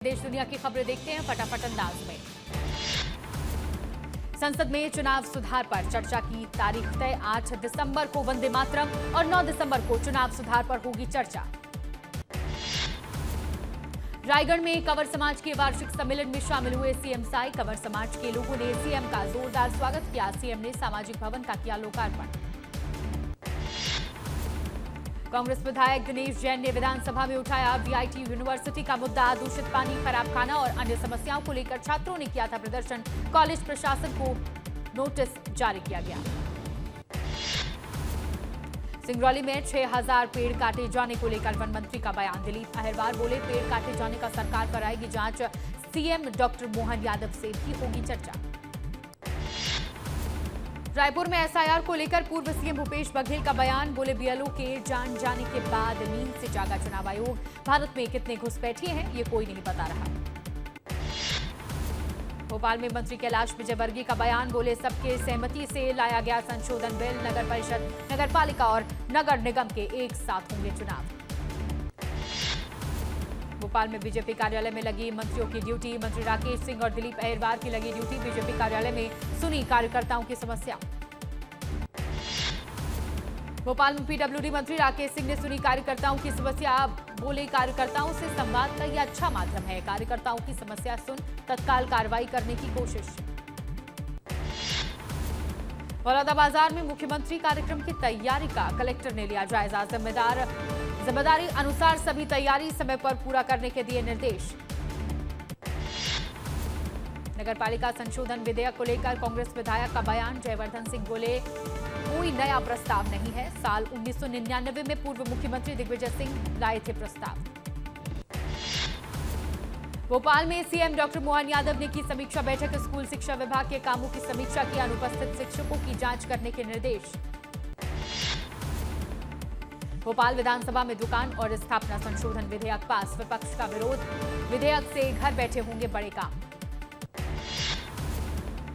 देश दुनिया की खबरें देखते हैं फटाफट अंदाज में। संसद में चुनाव सुधार पर चर्चा की तारीख तय। 8 दिसंबर को वंदे मातरम और 9 दिसंबर को चुनाव सुधार पर होगी चर्चा। रायगढ़ में कंवर समाज के वार्षिक सम्मेलन में शामिल हुए सीएम साई। कंवर समाज के लोगों ने सीएम का जोरदार स्वागत किया। सीएम ने सामाजिक भवन का किया लोकार्पण। कांग्रेस विधायक दिनेश जैन ने विधानसभा में उठाया वीआईटी यूनिवर्सिटी का मुद्दा। दूषित पानी, खराब खाना और अन्य समस्याओं को लेकर छात्रों ने किया था प्रदर्शन। कॉलेज प्रशासन को नोटिस जारी किया गया। सिंगरौली में 6000 पेड़ काटे जाने को लेकर वन मंत्री का बयान। दिलीप अहिरवार बोले, पेड़ काटे जाने का सरकार कराएगी जांच। सीएम डॉक्टर मोहन यादव से भी होगी चर्चा। रायपुर में एसआईआर को लेकर पूर्व सीएम भूपेश बघेल का बयान। बोले, बीएलओ के जान जाने के बाद नींद से जागा चुनाव आयोग। भारत में कितने घुसपैठिए हैं ये कोई नहीं बता रहा। भोपाल में मंत्री कैलाश विजयवर्गीय का बयान। बोले, सबके सहमति से लाया गया संशोधन बिल। नगर परिषद, नगरपालिका और नगर निगम के एक साथ होंगे चुनाव। भोपाल में बीजेपी कार्यालय में लगी मंत्रियों की ड्यूटी। मंत्री राकेश सिंह और दिलीप अहिरवार की लगी ड्यूटी। बीजेपी कार्यालय में सुनी कार्यकर्ताओं की समस्या। भोपाल में पीडब्ल्यूडी मंत्री राकेश सिंह ने सुनी कार्यकर्ताओं की समस्या। बोले, कार्यकर्ताओं से संवाद का यह अच्छा माध्यम है। कार्यकर्ताओं की समस्या सुन तत्काल कार्रवाई करने की कोशिश। बलौदाबाजार में मुख्यमंत्री कार्यक्रम की तैयारी का कलेक्टर ने लिया जायजा। जिम्मेदारी अनुसार सभी तैयारी समय पर पूरा करने के दिए निर्देश। नगरपालिका संशोधन विधेयक को लेकर कांग्रेस विधायक का बयान। जयवर्धन सिंह बोले, कोई नया प्रस्ताव नहीं है। साल 1999 में पूर्व मुख्यमंत्री दिग्विजय सिंह लाए थे प्रस्ताव। भोपाल में सीएम डॉक्टर मोहन यादव ने की समीक्षा बैठक। स्कूल शिक्षा विभाग के कामों की समीक्षा की। अनुपस्थित शिक्षकों की जांच करने के निर्देश। भोपाल विधानसभा में दुकान और स्थापना संशोधन विधेयक पास। विपक्ष का विरोध। विधेयक से घर बैठे होंगे बड़े काम।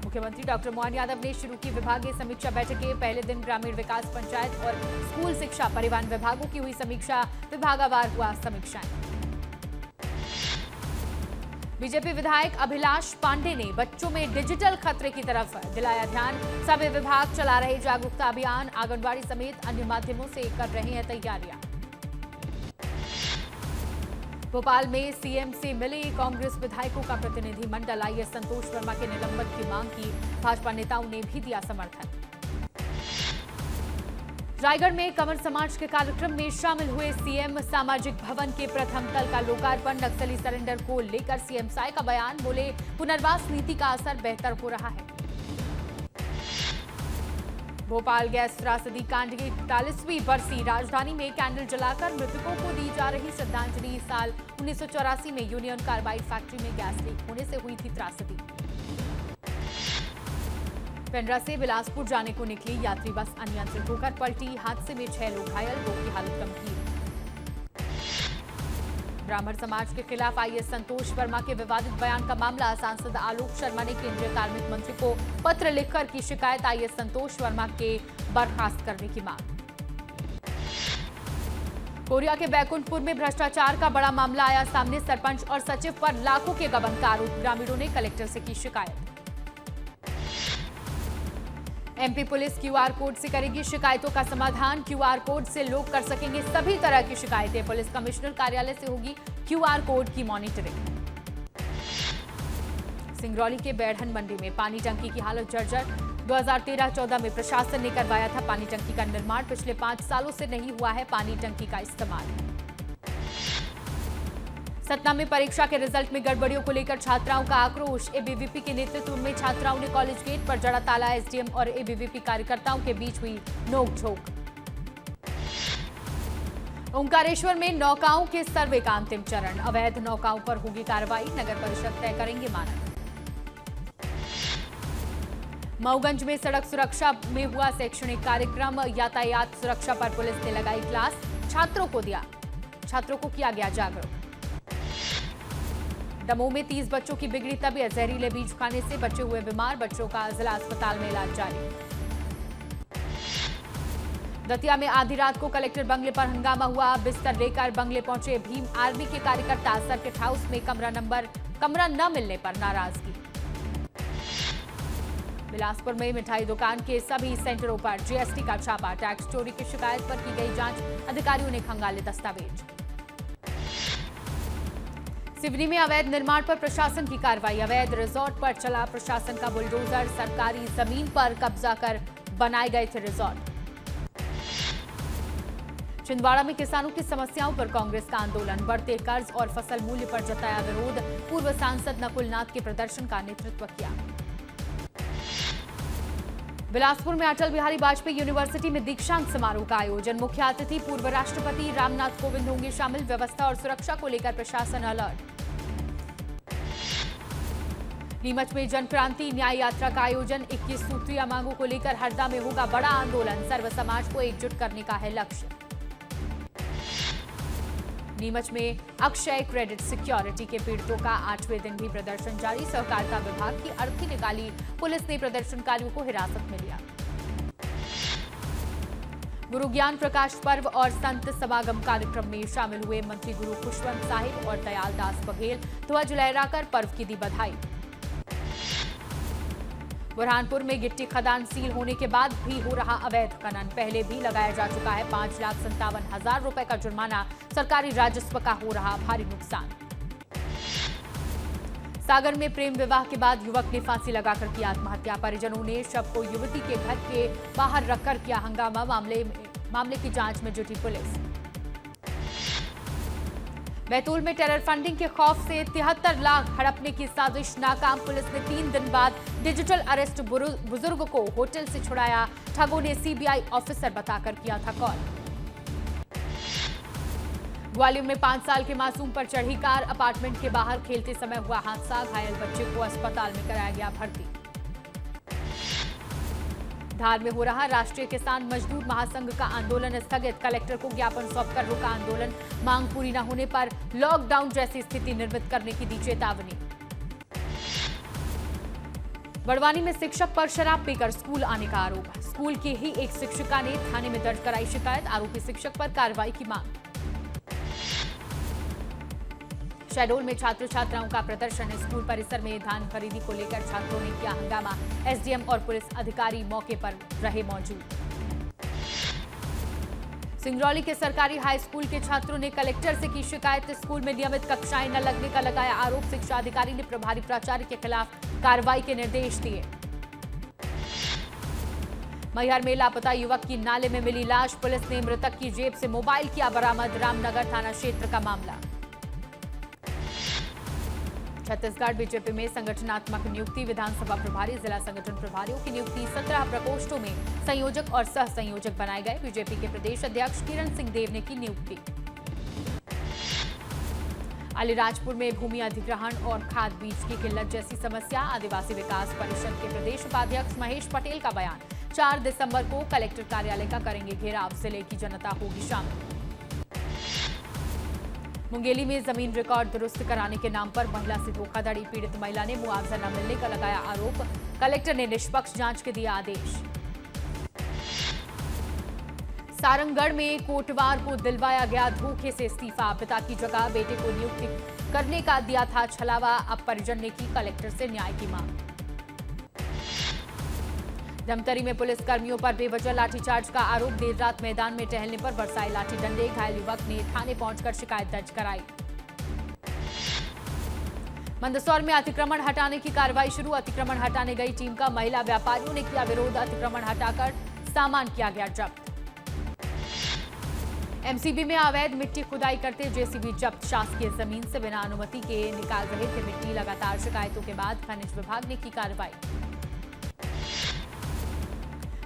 मुख्यमंत्री डॉक्टर मोहन यादव ने शुरू की विभागीय समीक्षा बैठक के पहले दिन ग्रामीण विकास, पंचायत और स्कूल शिक्षा, परिवहन विभागों की हुई समीक्षा। विभागवार हुआ समीक्षाएं। बीजेपी विधायक अभिलाष पांडे ने बच्चों में डिजिटल खतरे की तरफ दिलाया ध्यान। सभी विभाग चला रहे जागरूकता अभियान। आंगनबाड़ी समेत अन्य माध्यमों से कर रहे हैं तैयारियां। भोपाल में सीएम से मिले कांग्रेस विधायकों का प्रतिनिधिमंडल। आईएएस संतोष वर्मा के निलंबन की मांग की। भाजपा नेताओं ने भी दिया समर्थन। रायगढ़ में कंवर समाज के कार्यक्रम में शामिल हुए सीएम। सामाजिक भवन के प्रथम तल का लोकार्पण। नक्सली सरेंडर को लेकर सीएम साई का बयान। बोले, पुनर्वास नीति का असर बेहतर हो रहा है। भोपाल गैस त्रासदी कांड की 41वीं बरसी। राजधानी में कैंडल जलाकर मृतकों को दी जा रही श्रद्धांजलि। साल 1984 में यूनियन कार्बाइड फैक्ट्री में गैस लीक होने से हुई थी त्रासदी। पेंड्रा से बिलासपुर जाने को निकली यात्री बस अनियंत्रित होकर पलटी। हादसे में 6 लोग घायल, 2 की हालत गंभीर। ब्राह्मण समाज के खिलाफ आईएएस संतोष वर्मा के विवादित बयान का मामला। सांसद आलोक शर्मा ने केंद्रीय कार्मिक मंत्री को पत्र लिखकर की शिकायत। आईएएस संतोष वर्मा के बर्खास्त करने की मांग। कोरिया के बैकुंठपुर में भ्रष्टाचार का बड़ा मामला आया सामने। सरपंच और सचिव पर लाखों के गबन का आरोप। ग्रामीणों ने कलेक्टर से की शिकायत। एमपी पुलिस क्यूआर कोड से करेगी शिकायतों का समाधान। क्यूआर कोड से लोग कर सकेंगे सभी तरह की शिकायतें। पुलिस कमिश्नर कार्यालय से होगी क्यूआर कोड की मॉनिटरिंग। सिंगरौली के बैढ़न मंडी में पानी टंकी की हालत जर्जर। 2013-14 में प्रशासन ने करवाया था पानी टंकी का निर्माण। पिछले 5 सालों से नहीं हुआ है पानी टंकी का इस्तेमाल। सतना में परीक्षा के रिजल्ट में गड़बड़ियों को लेकर छात्राओं का आक्रोश। एबीवीपी के नेतृत्व में छात्राओं ने कॉलेज गेट पर जड़ा ताला। एसडीएम और एबीवीपी कार्यकर्ताओं के बीच हुई नोकझोंक। ओंकारेश्वर में नौकाओं के सर्वे का अंतिम चरण। अवैध नौकाओं पर होगी कार्रवाई। नगर परिषद तय करेंगे मानक। मऊगंज में सड़क सुरक्षा में हुआ शैक्षणिक कार्यक्रम। यातायात सुरक्षा पर पुलिस ने लगाई क्लास। छात्रों को किया गया जागरूक। दमोह में 30 बच्चों की बिगड़ी तबीयत। जहरीले बीज खाने से बच्चे हुए बीमार। बच्चों का जिला अस्पताल में इलाज जारी। दतिया में आधी रात को कलेक्टर बंगले पर हंगामा हुआ। बिस्तर लेकर बंगले पहुंचे भीम आर्मी के कार्यकर्ता। सर्किट हाउस में कमरा न मिलने पर नाराजगी। बिलासपुर में मिठाई दुकान के सभी सेंटरों पर जीएसटी का छापा। टैक्स चोरी की शिकायत पर की गई जांच, अधिकारियों ने खंगाले दस्तावेज। सिवनी में अवैध निर्माण पर प्रशासन की कार्रवाई। अवैध रिजॉर्ट पर चला प्रशासन का बुलडोजर। सरकारी जमीन पर कब्जा कर बनाए गए थे रिजॉर्ट। छिंदवाड़ा में किसानों की समस्याओं पर कांग्रेस का आंदोलन। बढ़ते कर्ज और फसल मूल्य पर जताया विरोध। पूर्व सांसद नकुल नाथ के प्रदर्शन का नेतृत्व किया। बिलासपुर में अटल बिहारी वाजपेयी यूनिवर्सिटी में दीक्षांत समारोह का आयोजन। मुख्य अतिथि पूर्व राष्ट्रपति रामनाथ कोविंद होंगे शामिल। व्यवस्था और सुरक्षा को लेकर प्रशासन अलर्ट। नीमच में जनक्रांति न्याय यात्रा का आयोजन। 21 सूत्रीय मांगों को लेकर हरदा में होगा बड़ा आंदोलन। सर्व समाज को एकजुट करने का है लक्ष्य। नीमच में अक्षय क्रेडिट सिक्योरिटी के पीड़ितों का 8वें दिन भी प्रदर्शन जारी। सहकारिता विभाग की अर्थी निकाली। पुलिस ने प्रदर्शनकारियों को हिरासत में लिया। गुरु ज्ञान प्रकाश पर्व और संत समागम कार्यक्रम में शामिल हुए मंत्री गुरु खुशवंत साहिब और दयाल दास बघेल। ध्वज लहराकर पर्व की दी बधाई। बुरहानपुर में गिट्टी खदान सील होने के बाद भी हो रहा अवैध खनन। पहले भी लगाया जा चुका है 5,57,000 रुपए का जुर्माना। सरकारी राजस्व का हो रहा भारी नुकसान। सागर में प्रेम विवाह के बाद युवक ने फांसी लगाकर की आत्महत्या। परिजनों ने शव को युवती के घर के बाहर रखकर किया हंगामा। मामले की जांच में जुटी पुलिस। बैतूल में टेरर फंडिंग के खौफ से 73 लाख हड़पने की साजिश नाकाम। पुलिस ने 3 दिन बाद डिजिटल अरेस्ट। बुजुर्ग को होटल से छुड़ाया। ठगों ने सीबीआई ऑफिसर बताकर किया था कॉल। ग्वालियर में 5 साल के मासूम पर चढ़ी कार। अपार्टमेंट के बाहर खेलते समय हुआ हादसा। घायल बच्चे को अस्पताल में कराया गया भर्ती। धार में हो रहा राष्ट्रीय किसान मजदूर महासंघ का आंदोलन स्थगित। कलेक्टर को ज्ञापन सौंपकर रुका आंदोलन। मांग पूरी न होने पर लॉकडाउन जैसी स्थिति निर्मित करने की दी चेतावनी। बड़वानी में शिक्षक पर शराब पीकर स्कूल आने का आरोप। स्कूल की ही एक शिक्षिका ने थाने में दर्ज कराई शिकायत। आरोपी शिक्षक पर कार्रवाई की मांग। शहडोल में छात्र छात्राओं का प्रदर्शन। स्कूल परिसर में धान खरीदी को लेकर छात्रों ने किया हंगामा। एसडीएम और पुलिस अधिकारी मौके पर रहे मौजूद। सिंगरौली के सरकारी हाई स्कूल के छात्रों ने कलेक्टर से की शिकायत। स्कूल में नियमित कक्षाएं न लगने का लगाया आरोप। शिक्षा अधिकारी ने प्रभारी प्राचार्य के खिलाफ कार्रवाई के निर्देश दिए। मैहर में लापता युवक की नाले में मिली लाश। पुलिस ने मृतक की जेब से मोबाइल किया बरामद। रामनगर थाना क्षेत्र का मामला। छत्तीसगढ़ बीजेपी में संगठनात्मक नियुक्ति। विधानसभा प्रभारी, जिला संगठन प्रभारियों की नियुक्ति। 17 प्रकोष्ठों में संयोजक और सह संयोजक बनाए गए। बीजेपी के प्रदेश अध्यक्ष किरण सिंह देव ने की नियुक्ति। अलीराजपुर में भूमि अधिग्रहण और खाद बीज की किल्लत जैसी समस्या। आदिवासी विकास परिषद के प्रदेश उपाध्यक्ष महेश पटेल का बयान। 4 दिसंबर को कलेक्टर कार्यालय का करेंगे घेराव। जिले की जनता होगी शामिल। मुंगेली में जमीन रिकॉर्ड दुरुस्त कराने के नाम पर महिला से धोखाधड़ी। पीड़ित महिला ने मुआवजा न मिलने का लगाया आरोप। कलेक्टर ने निष्पक्ष जांच के दिया आदेश। सारंगगढ़ में कोटवार को दिलवाया गया धोखे से इस्तीफा। पिता की जगह बेटे को नियुक्त करने का दिया था छलावा। अब परिजन ने की कलेक्टर से न्याय की मांग। धमतरी में पुलिस कर्मियों पर बेवजह लाठीचार्ज का आरोप। देर रात मैदान में टहलने पर बरसाए लाठी डंडे। घायल युवक ने थाने पहुंचकर शिकायत दर्ज कराई। मंदसौर में अतिक्रमण हटाने की कार्रवाई शुरू। अतिक्रमण हटाने गई टीम का महिला व्यापारियों ने किया विरोध। अतिक्रमण हटाकर सामान किया गया जब्त। एमसीबी में अवैध मिट्टी खुदाई करते जेसीबी जब्त। शासकीय जमीन से बिना अनुमति के निकाल रहे थे मिट्टी। लगातार शिकायतों के बाद खनिज विभाग ने की कार्रवाई।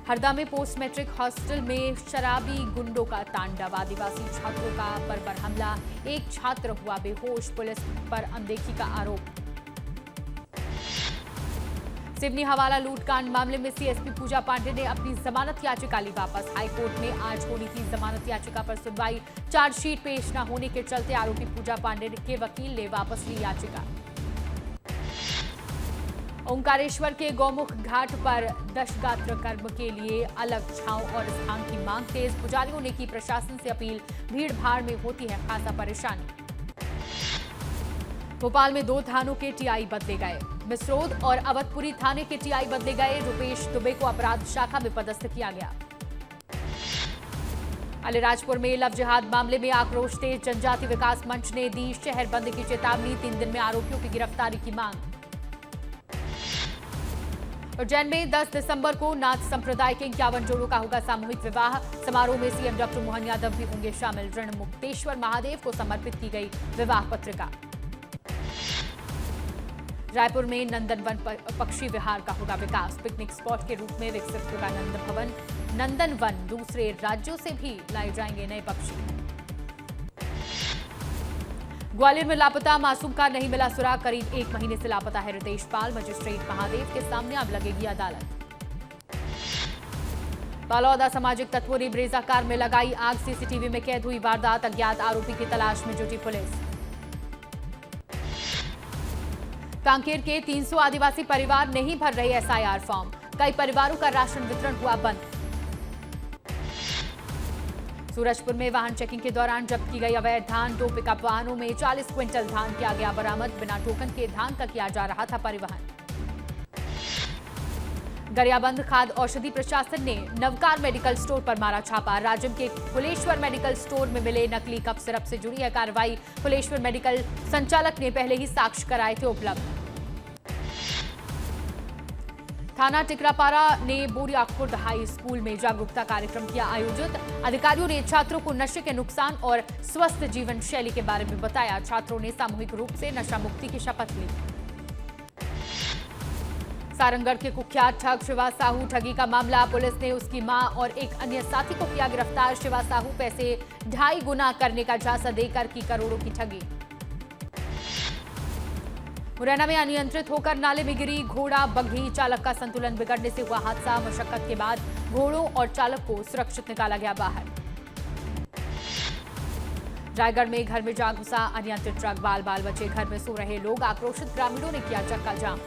हरदा में पोस्ट मैट्रिक हॉस्टल में शराबी गुंडों का तांडव। आदिवासी छात्रों का बर्बर हमला। एक छात्र हुआ बेहोश। पुलिस पर अनदेखी का आरोप। सिवनी हवाला लूटकांड मामले में सीएसपी पूजा पांडे ने अपनी जमानत याचिका ली वापस। हाईकोर्ट में आज होनी थी जमानत याचिका पर सुनवाई। चार्जशीट पेश न होने के चलते आरोपी पूजा पांडे के वकील ने वापस ली याचिका। ओंकारेश्वर के गौमुख घाट पर दशगात्र कर्म के लिए अलग छांव और स्थान की मांग तेज। पुजारियों ने की प्रशासन से अपील, भीड़ भाड़ में होती है खासा परेशानी। भोपाल में 2 थानों के टीआई बदले गए। मिसरोद और अवधपुरी थाने के टीआई बदले गए। रुपेश दुबे को अपराध शाखा में पदस्थ किया गया। अलीराजपुर में लव जिहाद मामले में आक्रोश तेज। जनजाति विकास मंच ने दी शहर बंद की चेतावनी। 3 दिन में आरोपियों की गिरफ्तारी की मांग। उज्जैन में 10 दिसंबर को नाथ संप्रदाय के 51 जोड़ों का होगा सामूहिक विवाह। समारोह में सीएम डॉक्टर मोहन यादव भी होंगे शामिल। ऋण मुक्तेश्वर महादेव को समर्पित की गई विवाह पत्रिका। रायपुर में नंदनवन पक्षी विहार का होगा विकास। पिकनिक स्पॉट के रूप में विकसित होगा नंदनवन। दूसरे राज्यों से भी लाए जाएंगे नए पक्षी। ग्वालियर में लापता मासूम का नहीं मिला सुराग। करीब 1 महीने से लापता है रितेश पाल। मजिस्ट्रेट महादेव के सामने अब लगेगी अदालत। बालौदा सामाजिक तत्वों ने ब्रेजा कार में लगाई आग। सीसीटीवी में कैद हुई वारदात। अज्ञात आरोपी की तलाश में जुटी पुलिस। कांकेर के 300 आदिवासी परिवार नहीं भर रहे एसआईआर फॉर्म। कई परिवारों का राशन वितरण हुआ बंद। सूरजपुर में वाहन चेकिंग के दौरान जब्त की गई अवैध धान। 2 पिकअप वाहनों में 40 क्विंटल धान किया गया बरामद। बिना टोकन के धान का किया जा रहा था परिवहन। गरियाबंद खाद्य औषधि प्रशासन ने नवकार मेडिकल स्टोर पर मारा छापा। राजम के फुलेश्वर मेडिकल स्टोर में मिले नकली कफ सिरप से जुड़ी है कार्रवाई। फुलेश्वर मेडिकल संचालक ने पहले ही साक्ष्य कराए थे उपलब्ध। थाना टिकरापारा ने बोरिया खुर्द हाई स्कूल में जागरूकता कार्यक्रम किया आयोजित। अधिकारियों ने छात्रों को नशे के नुकसान और स्वस्थ जीवन शैली के बारे में बताया। छात्रों ने सामूहिक रूप से नशा मुक्ति की शपथ ली। सारंगढ़ के कुख्यात ठग शिवा साहू ठगी का मामला। पुलिस ने उसकी मां और एक अन्य साथी को किया गिरफ्तार। शिवा साहू पैसे 2.5 गुना करने का झांसा देकर की करोड़ों की ठगी। मुरैना में अनियंत्रित होकर नाले में गिरी घोड़ा बग्घी। चालक का संतुलन बिगड़ने से हुआ हादसा। मशक्कत के बाद घोड़ों और चालक को सुरक्षित निकाला गया बाहर। रायगढ़ में घर में जा घुसा अनियंत्रित ट्रक। बाल बाल बचे घर में सो रहे लोग। आक्रोशित ग्रामीणों ने किया चक्का जाम।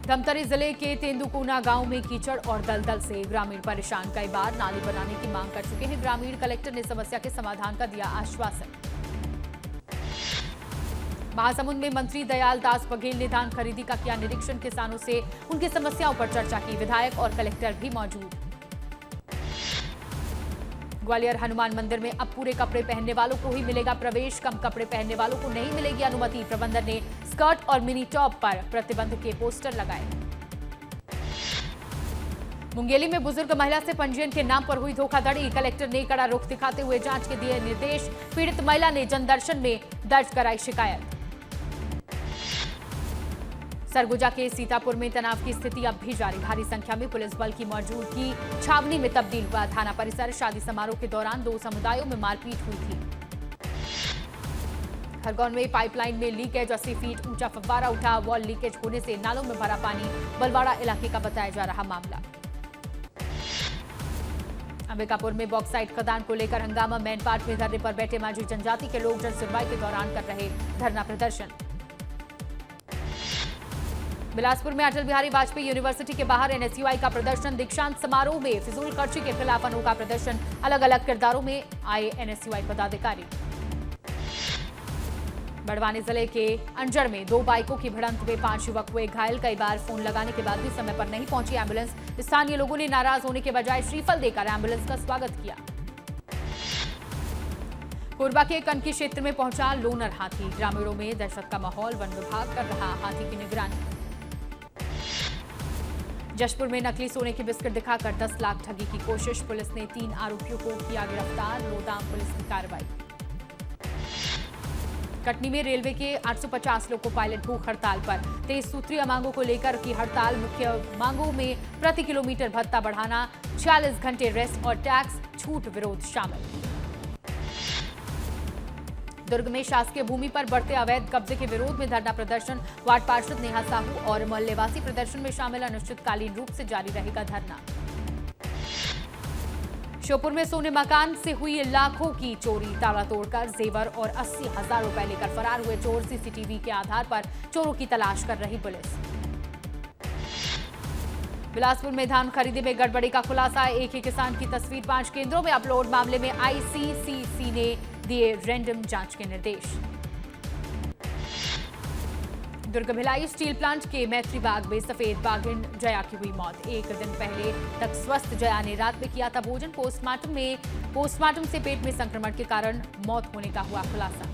धमतरी जिले के तेंदुकोना गांव में कीचड़ और दलदल से ग्रामीण परेशान। कई बार नाली बनाने की मांग कर चुके हैं ग्रामीण। कलेक्टर ने समस्या के समाधान का दिया आश्वासन। महासमुंद में मंत्री दयाल दास बघेल ने धान खरीदी का किया निरीक्षण। किसानों से उनकी समस्याओं पर चर्चा की। विधायक और कलेक्टर भी मौजूद। ग्वालियर हनुमान मंदिर में अब पूरे कपड़े पहनने वालों को ही मिलेगा प्रवेश। कम कपड़े पहनने वालों को नहीं मिलेगी अनुमति। प्रबंधन ने स्कर्ट और मिनी टॉप पर प्रतिबंध के पोस्टर लगाए। मुंगेली में बुजुर्ग महिला से पंजीयन के नाम पर हुई धोखाधड़ी। कलेक्टर ने कड़ा रुख दिखाते हुए जांच के दिए निर्देश। पीड़ित महिला ने जनदर्शन में दर्ज कराई शिकायत। सरगुजा के सीतापुर में तनाव की स्थिति अब भी जारी। भारी संख्या में पुलिस बल की मौजूदगी छावनी में तब्दील हुआ थाना परिसर। शादी समारोह के दौरान 2 समुदायों में मारपीट हुई थी। खरगोन में पाइपलाइन में लीकेज। 80 फीट ऊंचा फव्वारा उठा। वॉल लीकेज होने से नालों में भरा पानी। बलवाड़ा इलाके का बताया जा रहा मामला। अंबिकापुर में बॉक्साइट खदान को लेकर हंगामा। मैन पार्क में धरने पर बैठे माझी जनजाति के लोग जन सुनवाई के दौरान कर रहे धरना प्रदर्शन। बिलासपुर में अटल बिहारी वाजपेयी यूनिवर्सिटी के बाहर एनएसयूआई का प्रदर्शन। दीक्षांत समारोह में फिजूल खर्ची के खिलाफ अनोखा प्रदर्शन। अलग अलग किरदारों में आए एनएसयूआई पदाधिकारी। बड़वानी जिले के अंजर में 2 बाइकों की भिड़ंत में 5 युवक हुए घायल। कई बार फोन लगाने के बाद भी समय पर नहीं पहुंची एम्बुलेंस। स्थानीय लोगों ने नाराज होने के बजाय श्रीफल देकर एम्बुलेंस का स्वागत किया। कोरबा के कनकी क्षेत्र में पहुंचा लोनर हाथी। ग्रामीणों में दहशत का माहौल। वन विभाग कर रहा हाथी की निगरानी। जशपुर में नकली सोने के बिस्किट दिखाकर 10 लाख ठगी की कोशिश। पुलिस ने 3 आरोपियों को किया गिरफ्तार। रोहतांग पुलिस की कार्रवाई। कटनी में रेलवे के 850 लोग को पायलट भूख हड़ताल पर। 23 सूत्रीय मांगों को लेकर की हड़ताल। मुख्य मांगों में प्रति किलोमीटर भत्ता बढ़ाना, 46 घंटे रेस्ट और टैक्स छूट विरोध शामिल। दुर्ग में शासकीय भूमि पर बढ़ते अवैध कब्जे के विरोध में धरना प्रदर्शन। वार्ड पार्षद नेहा साहू और मोहल्लेवासी प्रदर्शन में शामिल। अनिश्चितकालीन रूप से जारी रहेगा धरना। श्योपुर में सोने मकान से हुई लाखों की चोरी, ताला तोड़कर जेवर और 80,000 रुपए लेकर फरार हुए चोर। सीसीटीवी के आधार पर चोरों की तलाश कर रही पुलिस। बिलासपुर में धान खरीदी में गड़बड़ी का खुलासा, एक ही किसान की तस्वीर 5 केंद्रों में अपलोड। मामले में आईसीसीसी ने दिए रैंडम जांच के निर्देश। दुर्ग भिलाई स्टील प्लांट के मैत्री बाग में सफेद बाघिन जया की हुई मौत। एक दिन पहले तक स्वस्थ जया ने रात में किया था भोजन। पोस्टमार्टम से पेट में संक्रमण के कारण मौत होने का हुआ खुलासा।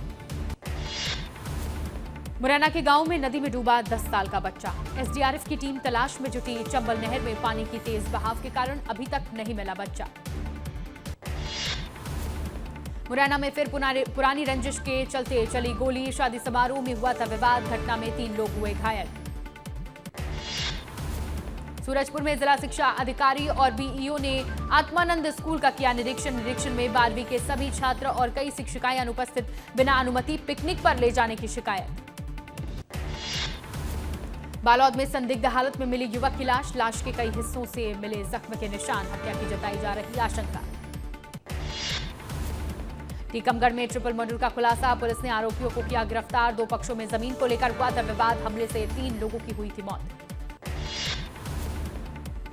मुरैना के गांव में नदी में डूबा 10 साल का बच्चा। एसडीआरएफ की टीम तलाश में जुटी। चंबल नहर में पानी की तेज बहाव के कारण अभी तक नहीं मिला बच्चा। मुरैना में फिर पुरानी रंजिश के चलते चली गोली। शादी समारोह में हुआ था विवाद। घटना में 3 लोग हुए घायल। सूरजपुर में जिला शिक्षा अधिकारी और बीईओ ने आत्मानंद स्कूल का किया निरीक्षण में 12वीं के सभी छात्र और कई शिक्षिकाएं अनुपस्थित। बिना अनुमति पिकनिक पर ले जाने की शिकायत। बालोद में संदिग्ध हालत में मिली युवक की लाश के कई हिस्सों से मिले जख्म के निशान। हत्या की जताई जा रही आशंका। टीकमगढ़ में ट्रिपल मर्डर का खुलासा, पुलिस ने आरोपियों को किया गिरफ्तार। 2 पक्षों में जमीन को लेकर हुआ था विवाद। हमले से 3 लोगों की हुई थी मौत।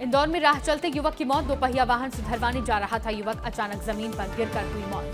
इंदौर में राह चलते युवक की मौत। 2 पहिया वाहन सुधरवाने जा रहा था युवक, अचानक जमीन पर गिरकर हुई मौत।